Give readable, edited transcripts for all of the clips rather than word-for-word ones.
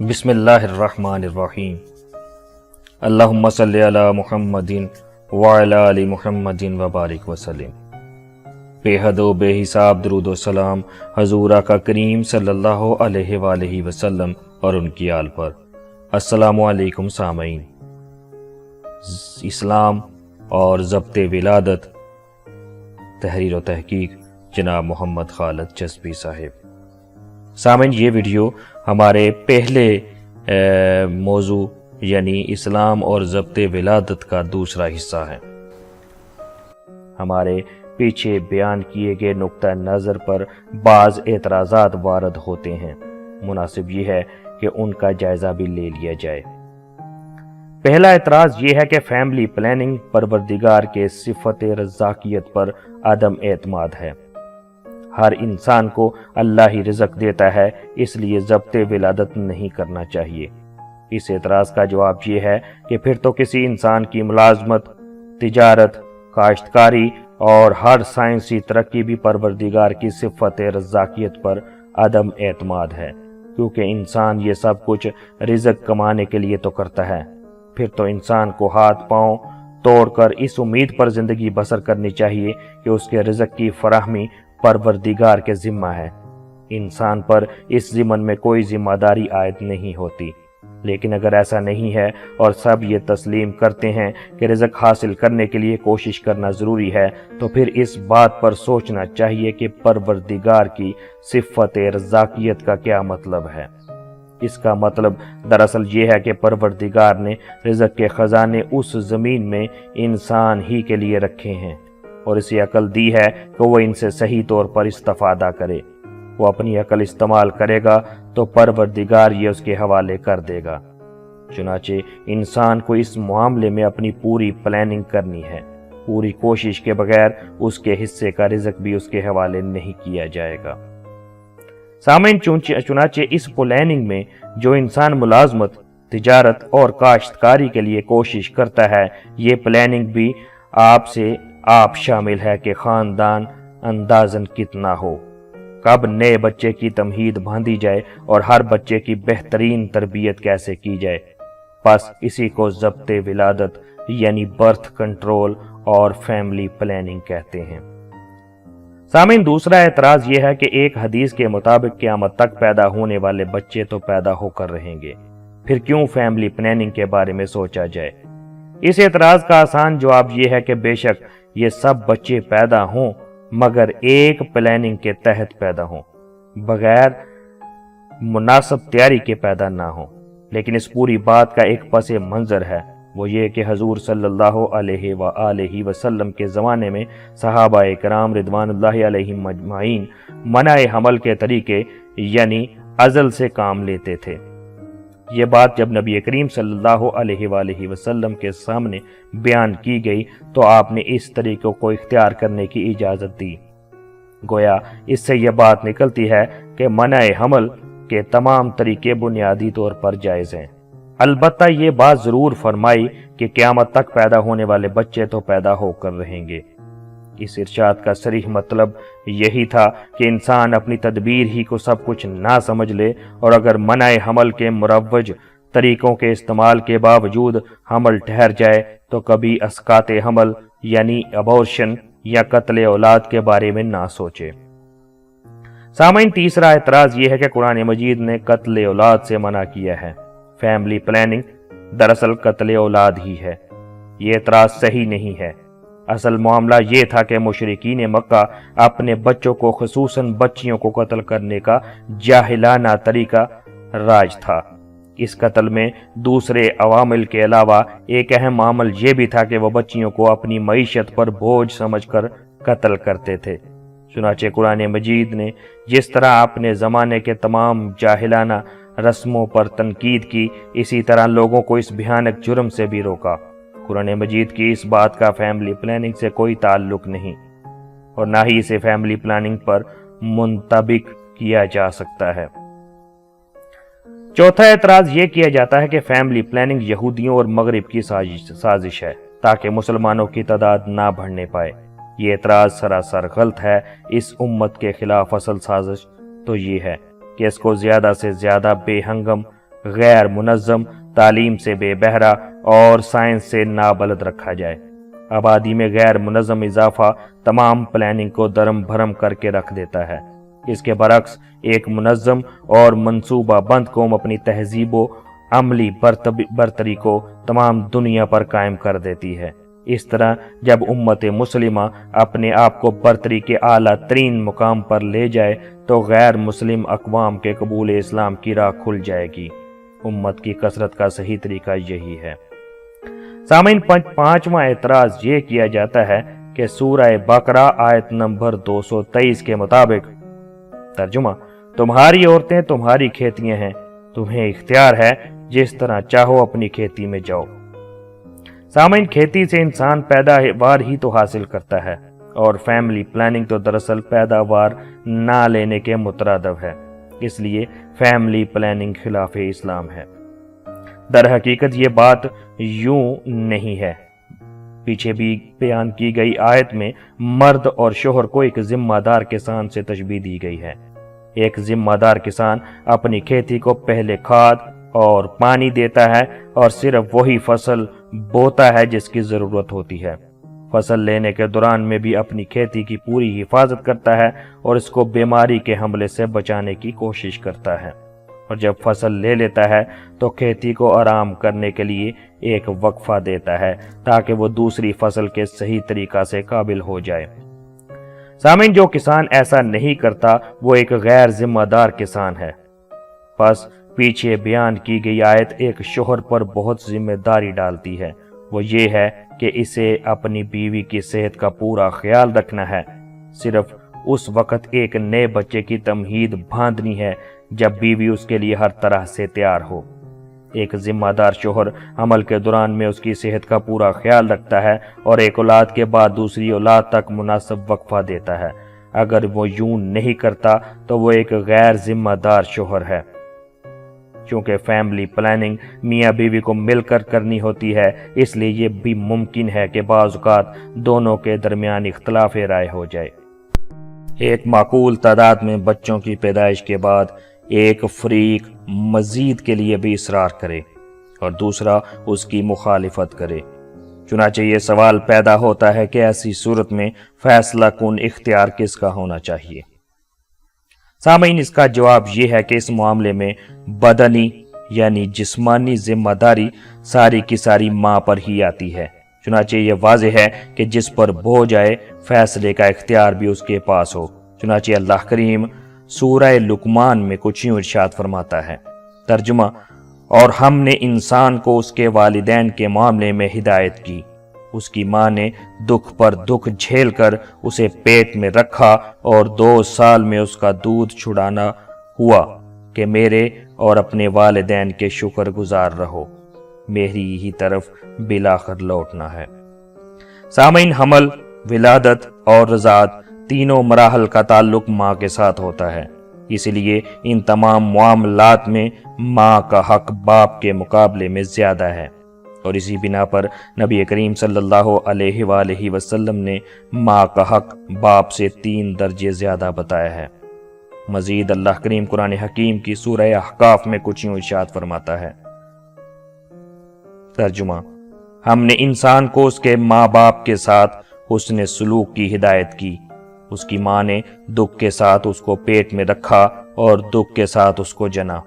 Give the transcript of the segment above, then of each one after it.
بسم اللہ الرحمن الرحیم اللہم صلی علی محمد وعلی آل محمد وبارک وسلم۔ بے حد و بے حساب درود و سلام حضور آقا کریم صلی اللہ علیہ وآلہ وسلم اور ان کی آل پر۔ السلام علیکم سامعین۔ اسلام اور ضبط ولادت، تحریر و تحقیق جناب محمد خالد چسبی صاحب۔ سامعین، یہ ویڈیو ہمارے پہلے موضوع یعنی اسلام اور ضبط ولادت کا دوسرا حصہ ہے۔ ہمارے پیچھے بیان کیے گئے نقطہ نظر پر بعض اعتراضات وارد ہوتے ہیں، مناسب یہ ہے کہ ان کا جائزہ بھی لے لیا جائے۔ پہلا اعتراض یہ ہے کہ فیملی پلاننگ پروردگار کے صفت رزاقیت پر عدم اعتماد ہے۔ ہر انسان کو اللہ ہی رزق دیتا ہے، اس لیے ضبط ولادت نہیں کرنا چاہیے۔ اس اعتراض کا جواب یہ ہے کہ پھر تو کسی انسان کی ملازمت، تجارت، کاشتکاری اور ہر سائنسی ترقی بھی پروردگار کی صفت رزاقیت پر عدم اعتماد ہے، کیونکہ انسان یہ سب کچھ رزق کمانے کے لیے تو کرتا ہے۔ پھر تو انسان کو ہاتھ پاؤں توڑ کر اس امید پر زندگی بسر کرنی چاہیے کہ اس کے رزق کی فراہمی پروردگار کے ذمہ ہے۔ انسان پر اس ضمن میں کوئی ذمہ داری عائد نہیں ہوتی۔ لیکن اگر ایسا نہیں ہے اور سب یہ تسلیم کرتے ہیں کہ رزق حاصل کرنے کے لیے کوشش کرنا ضروری ہے، تو پھر اس بات پر سوچنا چاہیے کہ پروردگار کی صفت رزاقیت کا کیا مطلب ہے۔ اس کا مطلب دراصل یہ ہے کہ پروردگار نے رزق کے خزانے اس زمین میں انسان ہی کے لیے رکھے ہیں، اور اسے عقل دی ہے کہ وہ ان سے صحیح طور پر استفادہ کرے۔ وہ اپنی عقل استعمال کرے گا تو پروردگار یہ اس کے حوالے کر دے گا۔ چنانچہ انسان کو اس معاملے میں اپنی پوری پلاننگ کرنی ہے۔ پوری کوشش کے بغیر اس کے حصے کا رزق بھی اس کے حوالے نہیں کیا جائے گا۔ سامعین، چنانچہ اس پلاننگ میں جو انسان ملازمت، تجارت اور کاشتکاری کے لیے کوشش کرتا ہے، یہ پلاننگ بھی آپ شامل ہے کہ خاندان اندازن کتنا ہو، کب نئے بچے کی تمہید باندھی جائے اور ہر بچے کی بہترین تربیت کیسے کی جائے۔ بس اسی کو ضبط ولادت یعنی برتھ کنٹرول اور فیملی پلاننگ کہتے ہیں۔ سامعین، دوسرا اعتراض یہ ہے کہ ایک حدیث کے مطابق قیامت تک پیدا ہونے والے بچے تو پیدا ہو کر رہیں گے، پھر کیوں فیملی پلاننگ کے بارے میں سوچا جائے؟ اس اعتراض کا آسان جواب یہ ہے کہ بے شک یہ سب بچے پیدا ہوں، مگر ایک پلاننگ کے تحت پیدا ہوں، بغیر مناسب تیاری کے پیدا نہ ہوں۔ لیکن اس پوری بات کا ایک پس منظر ہے، وہ یہ کہ حضور صلی اللہ علیہ وآلہ وسلم کے زمانے میں صحابہ کرام رضوان اللہ علیہم اجمعین منع حمل کے طریقے یعنی عزل سے کام لیتے تھے۔ یہ بات جب نبی کریم صلی اللہ علیہ وآلہ وسلم کے سامنے بیان کی گئی تو آپ نے اس طریقے کو اختیار کرنے کی اجازت دی۔ گویا اس سے یہ بات نکلتی ہے کہ منع حمل کے تمام طریقے بنیادی طور پر جائز ہیں۔ البتہ یہ بات ضرور فرمائی کہ قیامت تک پیدا ہونے والے بچے تو پیدا ہو کر رہیں گے۔ اس ارشاد کا صریح مطلب یہی تھا کہ انسان اپنی تدبیر ہی کو سب کچھ نہ سمجھ لے، اور اگر منع حمل کے مروج طریقوں کے استعمال کے باوجود حمل ٹھہر جائے تو کبھی اسقاط حمل یعنی ابورشن یا قتل اولاد کے بارے میں نہ سوچے۔ سامعین، تیسرا اعتراض یہ ہے کہ قرآن مجید نے قتل اولاد سے منع کیا ہے۔ فیملی پلاننگ دراصل قتل اولاد ہی ہے۔ یہ اعتراض صحیح نہیں ہے۔ اصل معاملہ یہ تھا کہ مشرکین مکہ اپنے بچوں کو، خصوصاً بچیوں کو قتل کرنے کا جاہلانہ طریقہ راج تھا۔ اس قتل میں دوسرے عوامل کے علاوہ ایک اہم عامل یہ بھی تھا کہ وہ بچیوں کو اپنی معیشت پر بوجھ سمجھ کر قتل کرتے تھے۔ چنانچہ قرآن مجید نے جس طرح اپنے زمانے کے تمام جاہلانہ رسموں پر تنقید کی، اسی طرح لوگوں کو اس بھیانک جرم سے بھی روکا۔ قرآن مجید کی اس بات کا فیملی پلاننگ سے کوئی تعلق نہیں، اور نہ ہی اسے فیملی پلاننگ پر منطبق کیا جا سکتا ہے۔ چوتھا اعتراض یہ کیا جاتا ہے کہ فیملی پلاننگ یہودیوں اور مغرب کی سازش ہے تاکہ مسلمانوں کی تعداد نہ بڑھنے پائے۔ یہ اعتراض سراسر غلط ہے۔ اس امت کے خلاف اصل سازش تو یہ ہے کہ اس کو زیادہ سے زیادہ بے ہنگم غیر منظم، تعلیم سے بے بہرا اور سائنس سے نابلد رکھا جائے۔ آبادی میں غیر منظم اضافہ تمام پلاننگ کو درم بھرم کر کے رکھ دیتا ہے۔ اس کے برعکس ایک منظم اور منصوبہ بند قوم اپنی تہذیب و عملی برتری کو تمام دنیا پر قائم کر دیتی ہے۔ اس طرح جب امت مسلمہ اپنے آپ کو برتری کے اعلیٰ ترین مقام پر لے جائے تو غیر مسلم اقوام کے قبول اسلام کی راہ کھل جائے گی۔ امت کی کثرت کا صحیح طریقہ یہی ہے۔ سامعین، پانچواں اعتراض یہ کیا جاتا ہے کہ سورہ بقرہ آیت نمبر 223 کے مطابق، ترجمہ، تمہاری عورتیں تمہاری کھیتیاں ہیں، تمہیں اختیار ہے، جس طرح چاہو اپنی کھیتی میں جاؤ۔ سامعین، کھیتی سے انسان پیداوار ہی تو حاصل کرتا ہے، اور فیملی پلاننگ تو دراصل پیداوار نہ لینے کے مترادف ہے۔ اس لیے فیملی پلاننگ خلاف اسلام ہے۔ در حقیقت یہ بات یوں نہیں ہے۔ پیچھے بھی بیان کی گئی آیت میں مرد اور شوہر کو ایک ذمہ دار کسان سے تشبیہ دی گئی ہے۔ ایک ذمہ دار کسان اپنی کھیتی کو پہلے کھاد اور پانی دیتا ہے اور صرف وہی فصل بوتا ہے جس کی ضرورت ہوتی ہے۔ فصل لینے کے دوران میں بھی اپنی کھیتی کی پوری حفاظت کرتا ہے اور اس کو بیماری کے حملے سے بچانے کی کوشش کرتا ہے، اور جب فصل لے لیتا ہے تو کھیتی کو آرام کرنے کے لیے ایک وقفہ دیتا ہے تاکہ وہ دوسری فصل کے صحیح طریقہ سے قابل ہو جائے۔ سامعین، جو کسان ایسا نہیں کرتا وہ ایک غیر ذمہ دار کسان ہے۔ پس پیچھے بیان کی گئی آیت ایک شوہر پر بہت ذمہ داری ڈالتی ہے، وہ یہ ہے کہ اسے اپنی بیوی کی صحت کا پورا خیال رکھنا ہے۔ صرف اس وقت ایک نئے بچے کی تمہید باندھنی ہے جب بیوی اس کے لیے ہر طرح سے تیار ہو۔ ایک ذمہ دار شوہر عمل کے دوران میں اس کی صحت کا پورا خیال رکھتا ہے اور ایک اولاد کے بعد دوسری اولاد تک مناسب وقفہ دیتا ہے۔ اگر وہ یوں نہیں کرتا تو وہ ایک غیر ذمہ دار شوہر ہے۔ چونکہ فیملی پلاننگ میاں بیوی کو مل کر کرنی ہوتی ہے، اس لیے یہ بھی ممکن ہے کہ بعض اوقات دونوں کے درمیان اختلاف رائے ہو جائے۔ ایک معقول تعداد میں بچوں کی پیدائش کے بعد ایک فریق مزید کے لیے بھی اصرار کرے اور دوسرا اس کی مخالفت کرے۔ چنانچہ یہ سوال پیدا ہوتا ہے کہ ایسی صورت میں فیصلہ کن اختیار کس کا ہونا چاہیے؟ سامعین، اس کا جواب یہ ہے کہ اس معاملے میں بدنی یعنی جسمانی ذمہ داری ساری کی ساری ماں پر ہی آتی ہے۔ چنانچہ یہ واضح ہے کہ جس پر بوجھ آئے فیصلے کا اختیار بھی اس کے پاس ہو۔ چنانچہ اللہ کریم سورہ لقمان میں کچھ یوں ارشاد فرماتا ہے، ترجمہ، اور ہم نے انسان کو اس کے والدین کے معاملے میں ہدایت کی، اس کی ماں نے دکھ پر دکھ جھیل کر اسے پیٹ میں رکھا اور 2 سال میں اس کا دودھ چھڑانا ہوا کہ میرے اور اپنے والدین کے شکر گزار رہو، میری ہی طرف بالآخر لوٹنا ہے۔ سامعین، حمل، ولادت اور رضاعت تینوں مراحل کا تعلق ماں کے ساتھ ہوتا ہے، اس لیے ان تمام معاملات میں ماں کا حق باپ کے مقابلے میں زیادہ ہے، اور اسی بنا پر نبی کریم صلی اللہ علیہ وآلہ وسلم نے ماں کا حق باپ سے 3 درجے زیادہ بتایا ہے۔ مزید اللہ کریم قرآن حکیم کی سورہ احقاف میں کچھ یوں ارشاد فرماتا ہے، ترجمہ، ہم نے انسان کو اس کے ماں باپ کے ساتھ حسن سلوک کی ہدایت کی، اس کی ماں نے دکھ کے ساتھ اس کو پیٹ میں رکھا اور دکھ کے ساتھ اس کو جنا،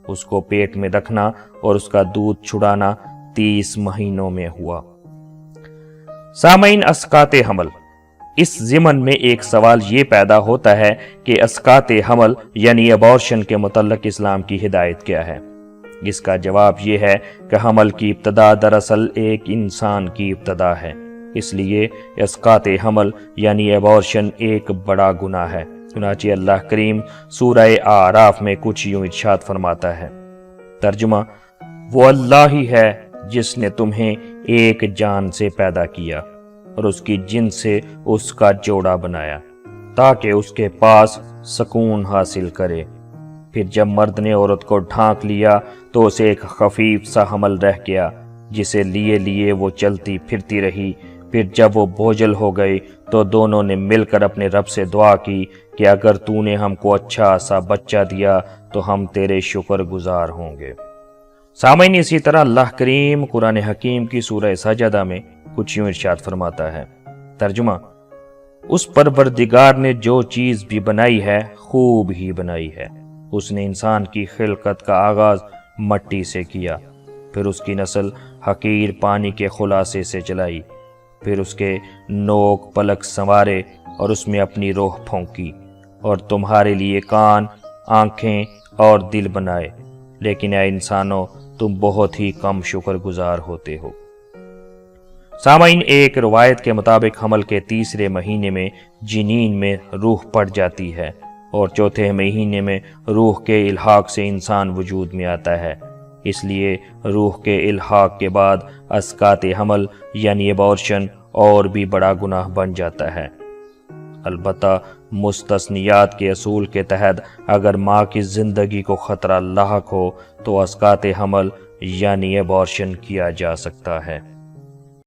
اس کو پیٹ میں رکھنا اور اس کا دودھ چھڑانا 30 مہینوں میں ہوا۔ سامعین، اسقاط حمل، اس ضمن میں ایک سوال یہ پیدا ہوتا ہے کہ اسقاط حمل یعنی ابارشن کے متعلق اسلام کی ہدایت کیا ہے؟ اس کا جواب یہ ہے کہ حمل کی ابتدا دراصل ایک انسان کی ابتدا ہے، اس لیے اسقاط حمل یعنی ابارشن ایک بڑا گناہ ہے۔ چنانچہ اللہ کریم سورہ اعراف میں کچھ یوں ارشاد فرماتا ہے، ترجمہ، وہ اللہ ہی ہے جس نے تمہیں ایک جان سے پیدا کیا اور اس کی جن سے اس کا جوڑا بنایا تاکہ اس کے پاس سکون حاصل کرے۔ پھر جب مرد نے عورت کو ڈھانک لیا تو اسے ایک خفیف سا حمل رہ گیا جسے لیے لیے وہ چلتی پھرتی رہی۔ پھر جب وہ بوجھل ہو گئی تو دونوں نے مل کر اپنے رب سے دعا کی کہ اگر تو نے ہم کو اچھا سا بچہ دیا تو ہم تیرے شکر گزار ہوں گے۔ سامعین، اسی طرح اللہ کریم قرآن حکیم کی سورہ سجدہ میں کچھ یوں ارشاد فرماتا ہے، ترجمہ: اس پروردگار نے جو چیز بھی بنائی ہے خوب ہی بنائی ہے۔ اس نے انسان کی خلقت کا آغاز مٹی سے کیا، پھر اس کی نسل حقیر پانی کے خلاصے سے چلائی، پھر اس کے نوک پلک سنوارے اور اس میں اپنی روح پھونکی، اور تمہارے لیے کان، آنکھیں اور دل بنائے، لیکن اے انسانوں، تم بہت ہی کم شکر گزار ہوتے ہو۔ سامعین، ایک روایت کے مطابق حمل کے تیسرے مہینے میں جنین میں روح پڑ جاتی ہے، اور چوتھے مہینے میں روح کے الحاق سے انسان وجود میں آتا ہے۔ اس لیے روح کے الحاق کے بعد اسقاط حمل یعنی ابارشن اور بھی بڑا گناہ بن جاتا ہے۔ البتہ مستثنیات کے اصول کے تحت اگر ماں کی زندگی کو خطرہ لاحق ہو تو اسقاط حمل یعنی ابارشن کیا جا سکتا ہے۔